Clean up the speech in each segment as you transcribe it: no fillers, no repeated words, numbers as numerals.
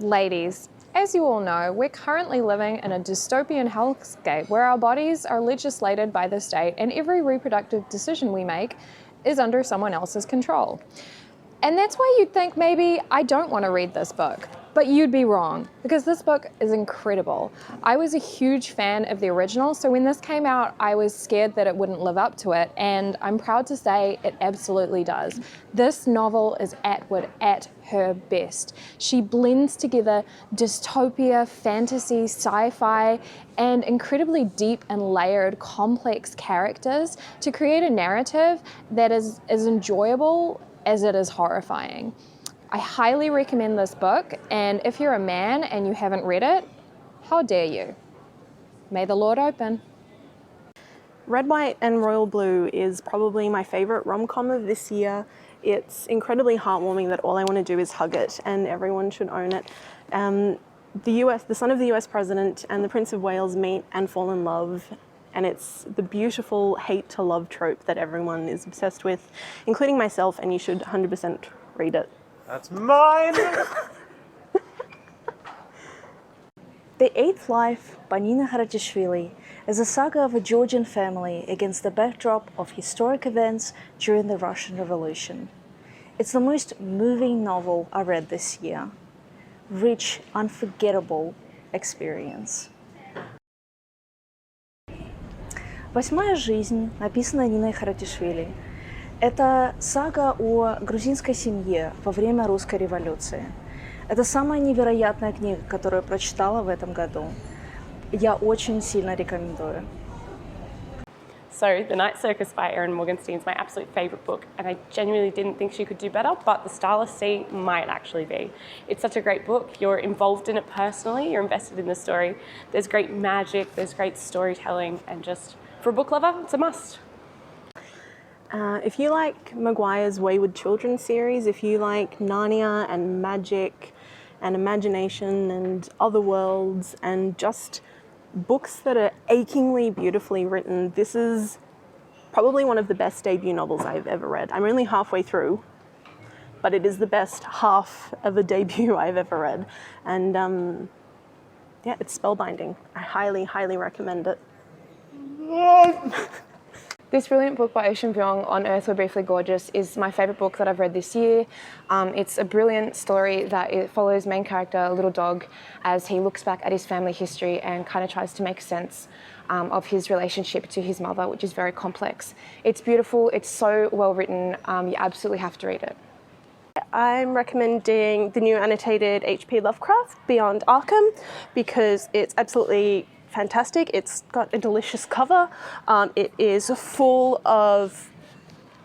Ladies, as you all know, we're currently living in a dystopian hellscape where our bodies are legislated by the state and every reproductive decision we make is under someone else's control. And that's why you'd think maybe I don't want to read this book. But you'd be wrong, because this book is incredible. I was a huge fan of the original, so when this came out, I was scared that it wouldn't live up to it, and I'm proud to say it absolutely does. This novel is Atwood at her best. She blends together dystopia, fantasy, sci-fi, and incredibly deep and layered, complex characters to create a narrative that is as enjoyable as it is horrifying. I highly recommend this book, and if you're a man and you haven't read it, how dare you? May the Lord open. Red, White and Royal Blue is probably my favourite rom-com of this year. It's incredibly heartwarming that all I want to do is hug it, and everyone should own it. The son of the US president and the Prince of Wales meet and fall in love, and it's the beautiful hate to love trope that everyone is obsessed with, including myself, and you should 100% read it. That's mine! The Eighth Life by Nino Haratischvili is a saga of a Georgian family against the backdrop of historic events during the Russian Revolution. It's the most moving novel I read this year. Rich, unforgettable experience. «Восьмая жизнь», написанная Ниной Харатишвили. Это сага о грузинской семье во время русской революции. Это самая невероятная книга, которую я прочитала в этом году. Я очень сильно рекомендую. So, The Night Circus by Erin Morgenstern is my absolute favourite book, and I genuinely didn't think she could do better, but The Starless Sea might actually be. It's such a great book. You're involved in it personally, you're invested in the story. There's great magic, there's great storytelling, and just, for a book lover, it's a must. If you like Maguire's Wayward Children series, if you like Narnia and magic and imagination and other worlds and just books that are achingly beautifully written, this is probably one of the best debut novels I've ever read. I'm only halfway through, but it is the best half of a debut I've ever read. And yeah, it's spellbinding. I highly, highly recommend it. This brilliant book by Vuong, On Earth We're Briefly Gorgeous, is my favourite book that I've read this year. It's a brilliant story that it follows main character, a little dog, as he looks back at his family history and kind of tries to make sense of his relationship to his mother, which is very complex. It's beautiful, it's so well written, you absolutely have to read it. I'm recommending the new annotated H.P. Lovecraft, Beyond Arkham, because it's absolutely fantastic. It's got a delicious cover. It is full of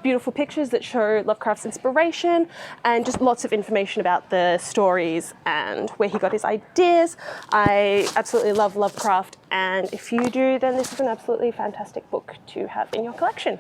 beautiful pictures that show Lovecraft's inspiration and just lots of information about the stories and where he got his ideas. I absolutely love Lovecraft, and if you do, then this is an absolutely fantastic book to have in your collection.